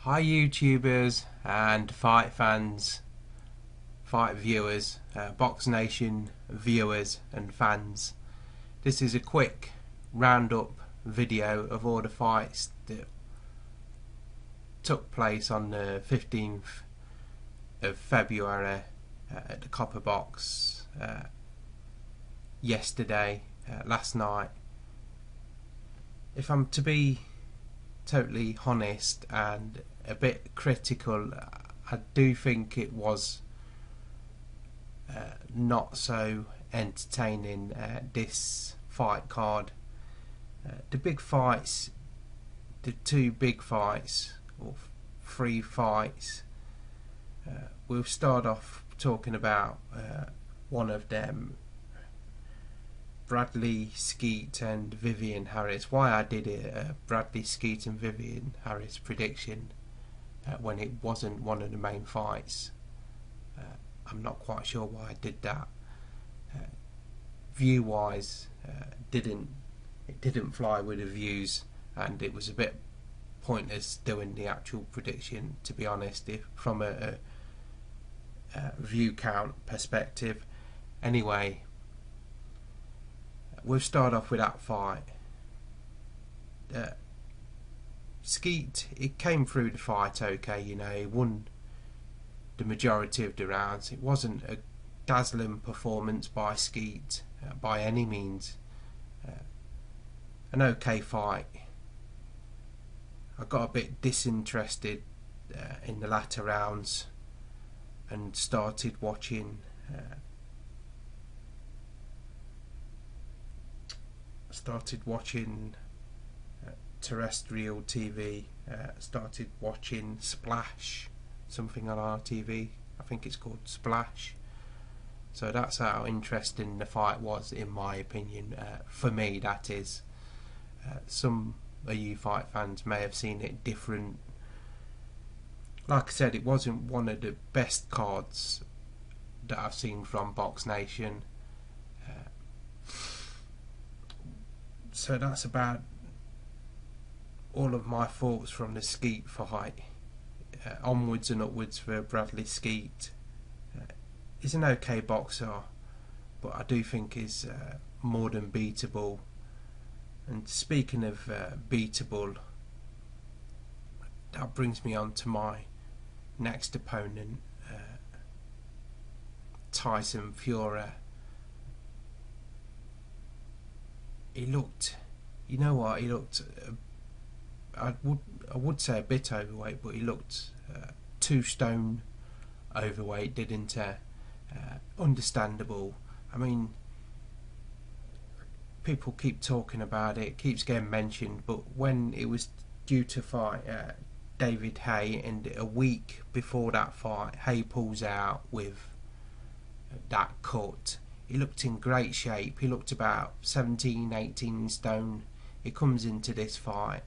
Hi YouTubers and fight fans, fight viewers, Box Nation viewers and fans. This is a quick roundup video of all the fights that took place on the 15th of February at the COPPERBOX yesterday, last night. If I'm to be totally honest and a bit critical, I do think it was not so entertaining, this fight card. The big fights, the two big fights, or three fights, we'll start off talking about one of them, Bradley Skeet and Vivian Harris. Why I did a Bradley Skeet and Vivian Harris prediction when it wasn't one of the main fights, I'm not quite sure why I did that. View wise, it didn't fly with the views, and it was a bit pointless doing the actual prediction, to be honest, from a view count perspective. Anyway, we'll start off with that fight. Skeet, it came through the fight okay, you know, he won the majority of the rounds. It wasn't a dazzling performance by Skeet by any means. An okay fight. I got a bit disinterested in the latter rounds and started watching terrestrial TV, started watching Splash, something on our TV, I think it's called Splash. So that's how interesting the fight was, in my opinion, for me that is. Some of you fight fans may have seen it different. Like I said, it wasn't one of the best cards that I've seen from Box Nation. So that's about all of my thoughts from the Skeet fight. Onwards and upwards for Bradley Skeet. He's an okay boxer, but I do think he's more than beatable. And speaking of beatable, that brings me on to my next opponent, T.Fury. He looked, you know what, he looked, I would say a bit overweight, but he looked 2 stone overweight, didn't he? Understandable. I mean, people keep talking about it, keeps getting mentioned, but when it was due to fight David Haye, and a week before that fight, Haye pulls out with that cut. He looked in great shape. He looked about 17, 18 stone. He comes into this fight.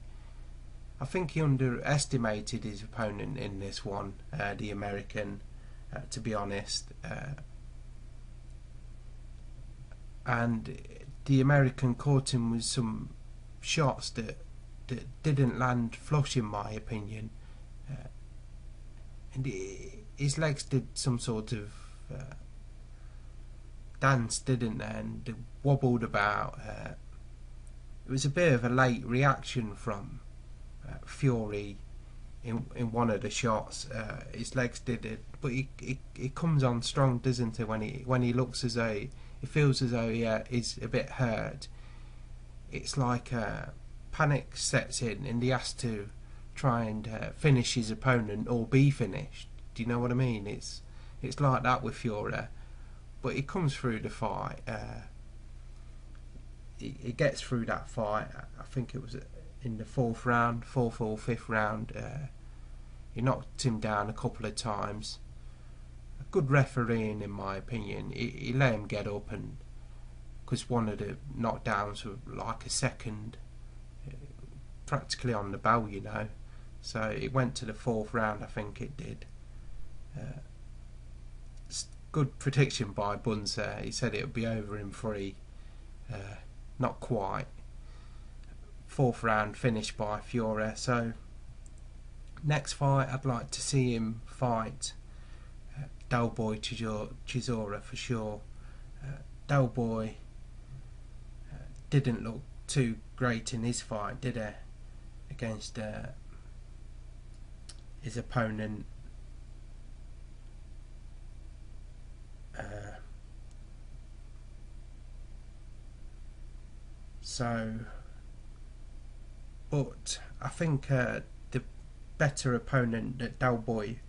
I think he underestimated his opponent in this one, the American, to be honest. And the American caught him with some shots that didn't land flush, in my opinion. And his legs did some sort of dance, didn't they? And they wobbled about. It was a bit of a late reaction from Fury in one of the shots. His legs did it, but he comes on strong, doesn't he? When he looks as though he feels as though he's a bit hurt, it's like panic sets in, and he has to try and finish his opponent or be finished. Do you know what I mean? It's like that with Fury, but he comes through the fight. He gets through that fight. I think it was in the 4th round, 4th or 5th round. He knocked him down a couple of times. A good refereeing, in my opinion. He let him get up, and because one of the knockdowns was like a second, practically on the bell, you know. So it went to the 4th round, I think it did. Good prediction by Buns there. He said it would be over in 3. Not quite. 4th round finished by Fury. So Next fight, I'd like to see him fight Del Boy Chisora for sure. Del Boy didn't look too great in his fight, did he? Against his opponent. But I think the better opponent that Del Boy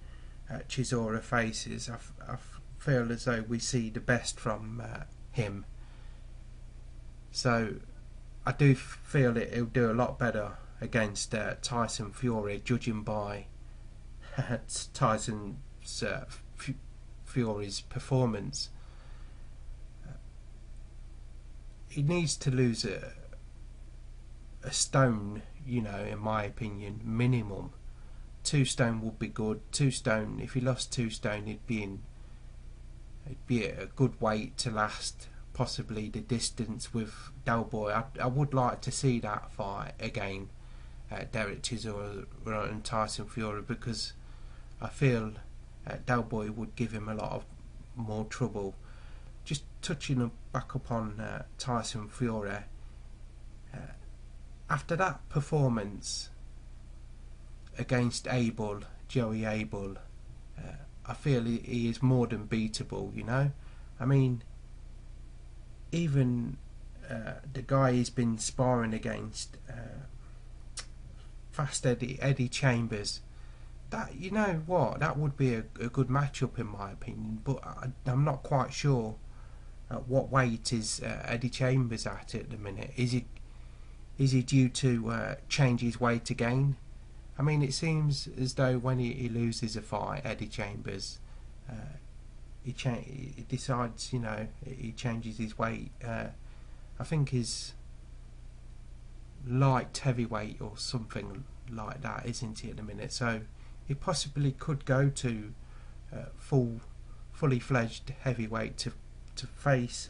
Chisora faces, I feel as though we see the best from him. So I do feel he'll do a lot better against Tyson Fury, judging by Tyson Fury's performance. He needs to lose a stone, you know, in my opinion, minimum. 2 stone would be good. 2 stone, if he lost 2 stone, it'd be a good weight to last possibly the distance with Del Boy. I would like to see that fight again, Derek Chisora and Tyson Fury, because I feel Del Boy would give him a lot of more trouble. Just touching back upon Tyson Fury, after that performance against J.Abell, I feel he is more than beatable, you know. I mean, even the guy he's been sparring against, Fast Eddie Chambers, that, you know what, that would be a good matchup in my opinion, but I'm not quite sure what weight is Eddie Chambers at the minute. Is he due to change his weight again? I mean, it seems as though when he loses a fight, Eddie Chambers, he decides, you know, he changes his weight. I think his light heavyweight or something like that, isn't he, at the minute? So he possibly could go to fully fledged heavyweight to face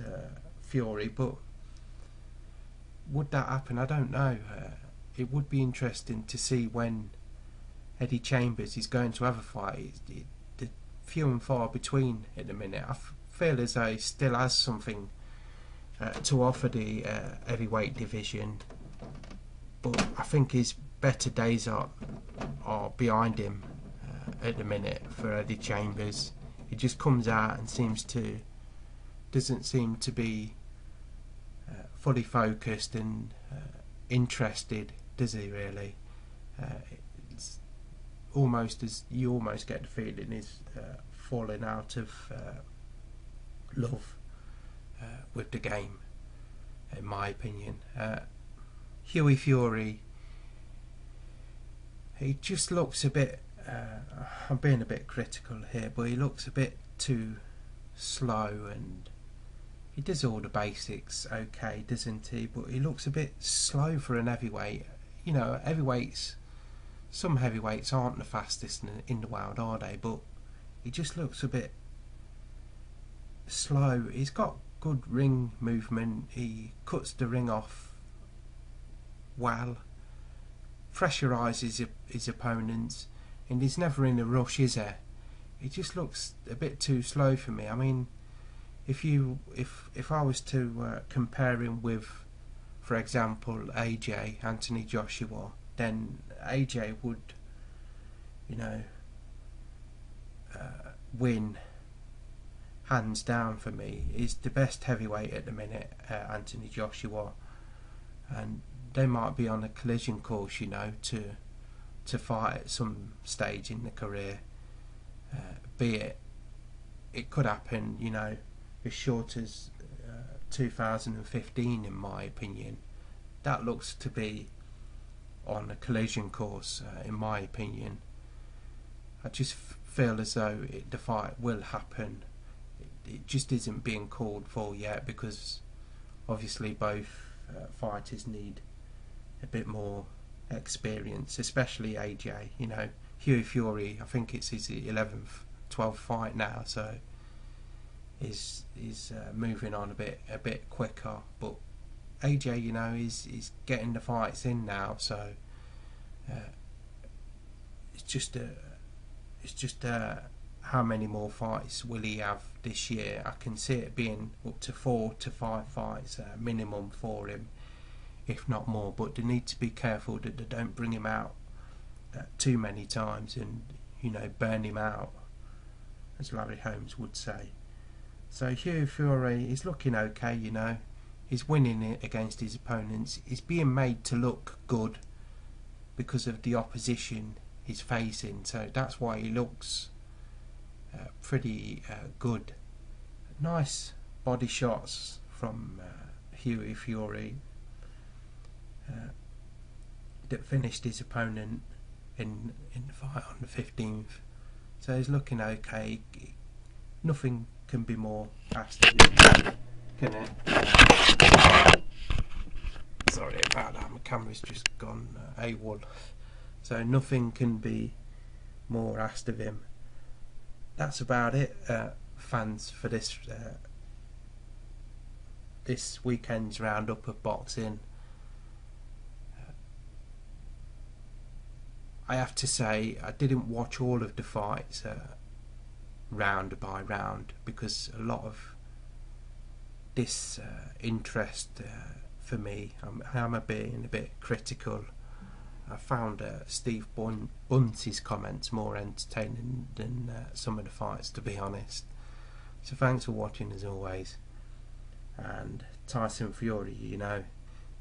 Fury, but would that happen? I don't know. It would be interesting to see when Eddie Chambers is going to have a fight. The few and far between at the minute. I feel as though he still has something to offer the heavyweight division, but I think his better days are behind him at the minute for Eddie Chambers. He just comes out and doesn't seem to be fully focused and interested, does he really? It's almost as you almost get the feeling he's falling out of love with the game, in my opinion. Hughie Fury, he just looks a bit, I'm being a bit critical here, but he looks a bit too slow, and he does all the basics okay, doesn't he? But he looks a bit slow for an heavyweight. You know, some heavyweights aren't the fastest in the world, are they? But he just looks a bit slow. He's got good ring movement. He cuts the ring off well, pressurises his opponents, and he's never in a rush, is he? He just looks a bit too slow for me. I mean, if I was to compare him with, for example, Anthony Joshua, then AJ would, you know, win hands down for me. He's the best heavyweight at the minute, Anthony Joshua, and they might be on a collision course, you know, to fight at some stage in the career. Be it could happen, you know, as short as 2015, in my opinion. That looks to be on a collision course, in my opinion. I just feel as though the fight will happen. It just isn't being called for yet, because obviously both fighters need a bit more experience, especially AJ. You know, Hughie Fury, I think it's his 11th, 12th fight now, so he's moving on a bit quicker. But AJ, you know, he's getting the fights in now, so it's just how many more fights will he have this year? I can see it being up to 4 to 5 fights minimum for him, if not more. But they need to be careful that they don't bring him out too many times and, you know, burn him out, as Larry Holmes would say. So T.Fury is looking okay, you know. He's winning it against his opponents. He's being made to look good because of the opposition he's facing. So that's why he looks pretty good. Nice body shots from T.Fury that finished his opponent in the fight on the 15th. So he's looking okay. Nothing can be more asked of him, can it? Sorry about that, my camera's just gone AWOL. So nothing can be more asked of him. That's about it, fans, for this this weekend's roundup of boxing. I have to say, I didn't watch all of the fights round by round, because a lot of this interest for me, I'm being a bit critical. I found Steve Bunce's comments more entertaining than some of the fights, to be honest. So thanks for watching as always. And Tyson Fury, you know,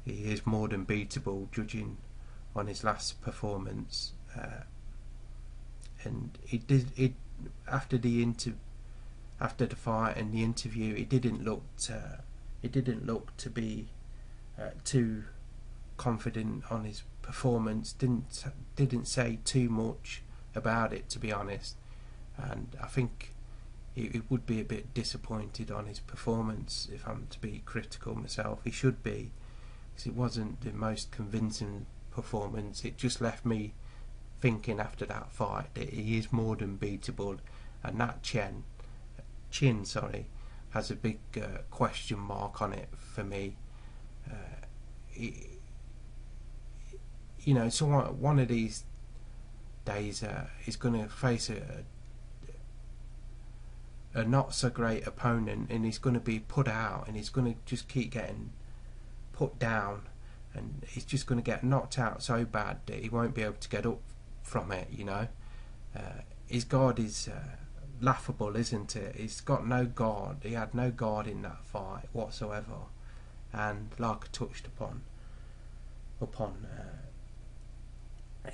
he is more than beatable judging on his last performance. And it after the fight and the interview, it didn't look to be too confident on his performance. Didn't say too much about it, to be honest. And I think it would be a bit disappointed on his performance, if I'm to be critical myself. He should be, because it wasn't the most convincing performance. It just left me thinking after that fight that he is more than beatable, and that chin has a big question mark on it for me. You know, so one of these days he's going to face a not so great opponent, and he's going to be put out, and he's going to just keep getting put down, and he's just going to get knocked out so bad that he won't be able to get up from it, you know. His guard is laughable, isn't it? He's got no guard. He had no guard in that fight whatsoever, and like I touched upon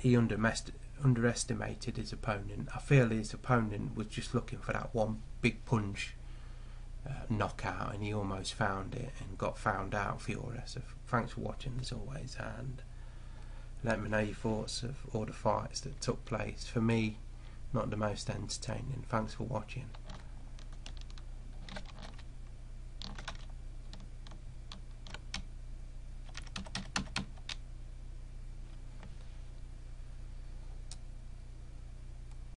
he underestimated his opponent. I feel his opponent was just looking for that one big punch knockout, and he almost found it and got found out, Fury. So thanks for watching as always, and let me know your thoughts of all the fights that took place. For me, not the most entertaining. Thanks for watching.